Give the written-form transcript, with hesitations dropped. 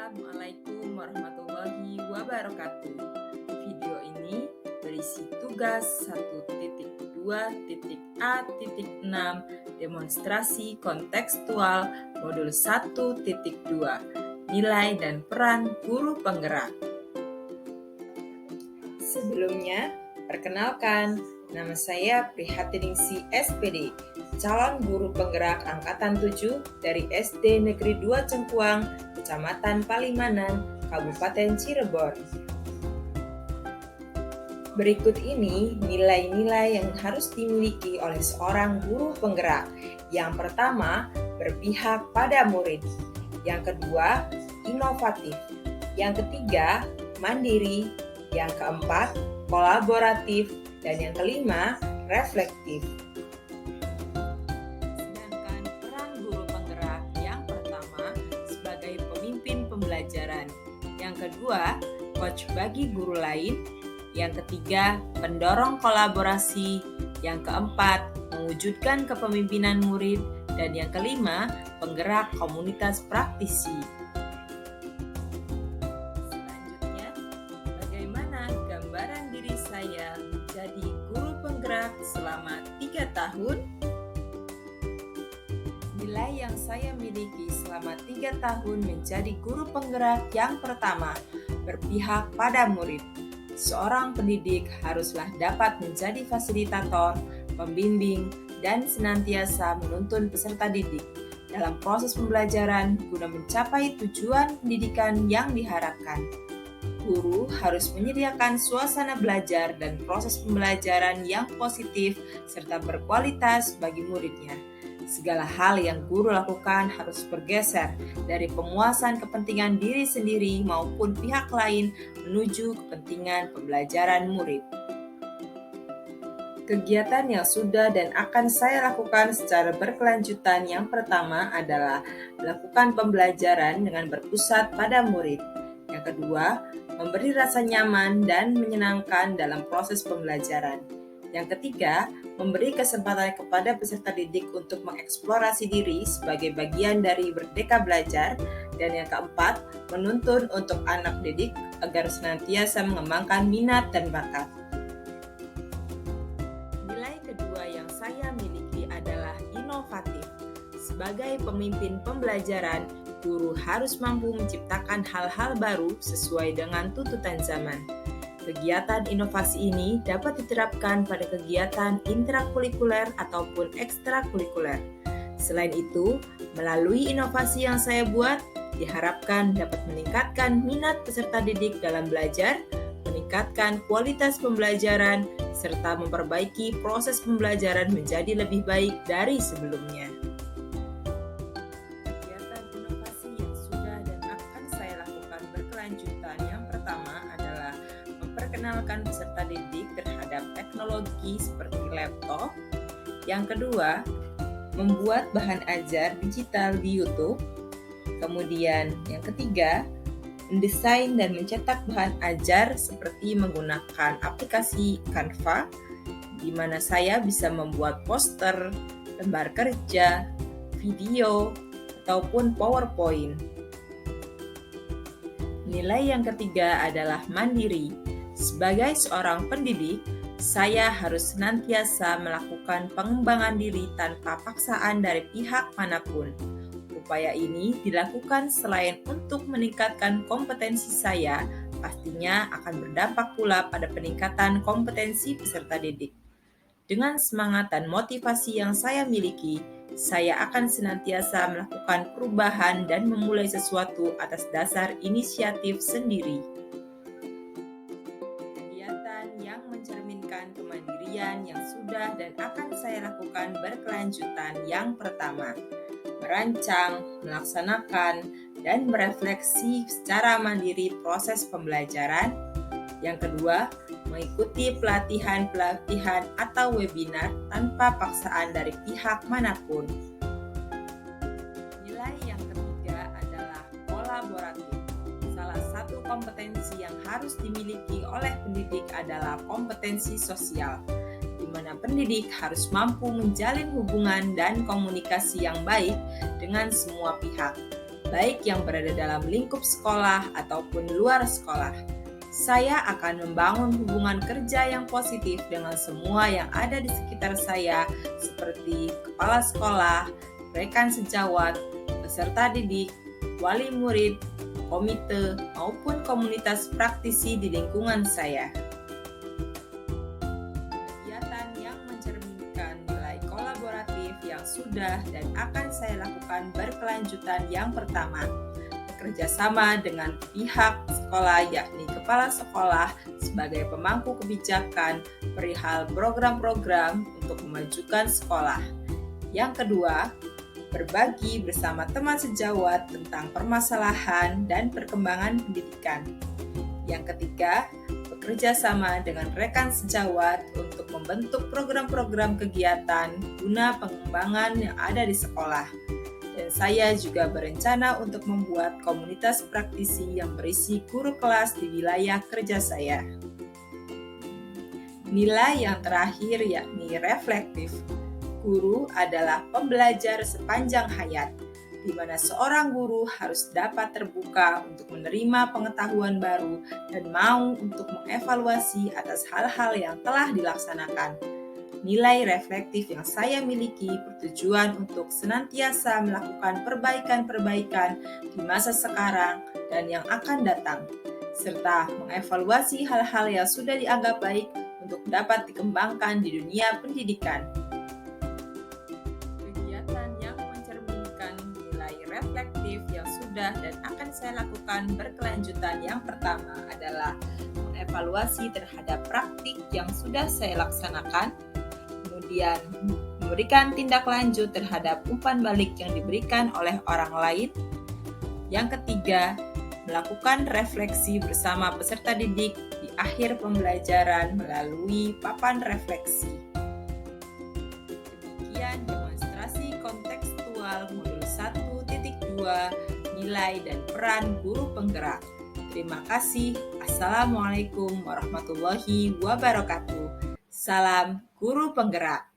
Assalamualaikum warahmatullahi wabarakatuh. Video ini berisi tugas 1.2.A.6 demonstrasi kontekstual modul 1.2 nilai dan peran guru penggerak. Sebelumnya, perkenalkan, nama saya Prihatiningsih SPD, calon guru penggerak angkatan 7 dari SD Negeri 2 Cengkuang, Kecamatan Palimanan, Kabupaten Cirebon. Berikut ini nilai-nilai yang harus dimiliki oleh seorang guru penggerak. Yang pertama, berpihak pada murid. Yang kedua, inovatif. Yang ketiga, mandiri. Yang keempat, kolaboratif. Dan yang kelima, reflektif. Sedangkan peran guru penggerak yang pertama sebagai pemimpin pembelajaran. Yang kedua, coach bagi guru lain. Yang ketiga, pendorong kolaborasi. Yang keempat, mewujudkan kepemimpinan murid. Dan yang kelima, penggerak komunitas praktisi. Selanjutnya, bagaimana gambaran diri saya menjadi guru penggerak selama 3 tahun? Nilai yang saya miliki selama 3 tahun menjadi guru penggerak yang pertama, berpihak pada murid. Seorang pendidik haruslah dapat menjadi fasilitator, pembimbing, dan senantiasa menuntun peserta didik dalam proses pembelajaran guna mencapai tujuan pendidikan yang diharapkan. Guru harus menyediakan suasana belajar dan proses pembelajaran yang positif serta berkualitas bagi muridnya. Segala hal yang guru lakukan harus bergeser dari pemuasan kepentingan diri sendiri maupun pihak lain menuju kepentingan pembelajaran murid. Kegiatan yang sudah dan akan saya lakukan secara berkelanjutan yang pertama adalah melakukan pembelajaran dengan berpusat pada murid. Yang kedua, memberi rasa nyaman dan menyenangkan dalam proses pembelajaran. Yang ketiga, memberi kesempatan kepada peserta didik untuk mengeksplorasi diri sebagai bagian dari Merdeka Belajar. Dan yang keempat, menuntun untuk anak didik agar senantiasa mengembangkan minat dan bakat. Nilai kedua yang saya miliki adalah inovatif. Sebagai pemimpin pembelajaran, guru harus mampu menciptakan hal-hal baru sesuai dengan tuntutan zaman. Kegiatan inovasi ini dapat diterapkan pada kegiatan intrakurikuler ataupun ekstrakurikuler. Selain itu, melalui inovasi yang saya buat, diharapkan dapat meningkatkan minat peserta didik dalam belajar, meningkatkan kualitas pembelajaran, serta memperbaiki proses pembelajaran menjadi lebih baik dari sebelumnya. Kegiatan inovasi yang sudah dan akan saya lakukan berkelanjutan yang pertama adalah memperkenalkan peserta didik terhadap teknologi seperti laptop. Yang kedua, membuat bahan ajar digital di YouTube. Kemudian yang ketiga, mendesain dan mencetak bahan ajar seperti menggunakan aplikasi Canva, di mana saya bisa membuat poster, lembar kerja, video, ataupun PowerPoint. Nilai yang ketiga adalah mandiri. Sebagai seorang pendidik, saya harus senantiasa melakukan pengembangan diri tanpa paksaan dari pihak manapun. Upaya ini dilakukan selain untuk meningkatkan kompetensi saya, pastinya akan berdampak pula pada peningkatan kompetensi peserta didik. Dengan semangat dan motivasi yang saya miliki, saya akan senantiasa melakukan perubahan dan memulai sesuatu atas dasar inisiatif sendiri. Kegiatan yang mencerminkan kemandirian yang sudah dan akan saya lakukan berkelanjutan yang pertama, merancang, melaksanakan, dan merefleksi secara mandiri proses pembelajaran. Yang kedua, mengikuti pelatihan-pelatihan atau webinar tanpa paksaan dari pihak manapun. Nilai yang ketiga adalah kolaboratif. Salah satu kompetensi yang harus dimiliki oleh pendidik adalah kompetensi sosial, di mana pendidik harus mampu menjalin hubungan dan komunikasi yang baik dengan semua pihak. baik yang berada dalam lingkup sekolah ataupun luar sekolah. Saya akan membangun hubungan kerja yang positif dengan semua yang ada di sekitar saya, seperti kepala sekolah, rekan sejawat, peserta didik, wali murid, komite, maupun komunitas praktisi di lingkungan saya. Kegiatan yang mencerminkan nilai kolaboratif yang sudah dan akan saya lakukan berkelanjutan yang pertama, bekerja sama dengan pihak sekolah yakni kepala sekolah sebagai pemangku kebijakan perihal program-program untuk memajukan sekolah. Yang kedua, berbagi bersama teman sejawat tentang permasalahan dan perkembangan pendidikan. Yang ketiga, bekerja sama dengan rekan sejawat untuk membentuk program-program kegiatan guna pengembangan yang ada di sekolah. Dan saya juga berencana untuk membuat komunitas praktisi yang berisi guru kelas di wilayah kerja saya. Nilai yang terakhir yakni reflektif. Guru adalah pembelajar sepanjang hayat, di mana seorang guru harus dapat terbuka untuk menerima pengetahuan baru dan mau untuk mengevaluasi atas hal-hal yang telah dilaksanakan. Nilai reflektif yang saya miliki bertujuan untuk senantiasa melakukan perbaikan-perbaikan di masa sekarang dan yang akan datang, serta mengevaluasi hal-hal yang sudah dianggap baik untuk dapat dikembangkan di dunia pendidikan. Kegiatan yang mencerminkan nilai reflektif yang sudah dan akan saya lakukan berkelanjutan yang pertama adalah mengevaluasi terhadap praktik yang sudah saya laksanakan, kemudian memberikan tindak lanjut terhadap umpan balik yang diberikan oleh orang lain. Yang ketiga, melakukan refleksi bersama peserta didik di akhir pembelajaran melalui papan refleksi. Demikian demonstrasi kontekstual modul 1.2 nilai dan peran guru penggerak. Terima kasih. Assalamualaikum warahmatullahi wabarakatuh. Salam Guru Penggerak.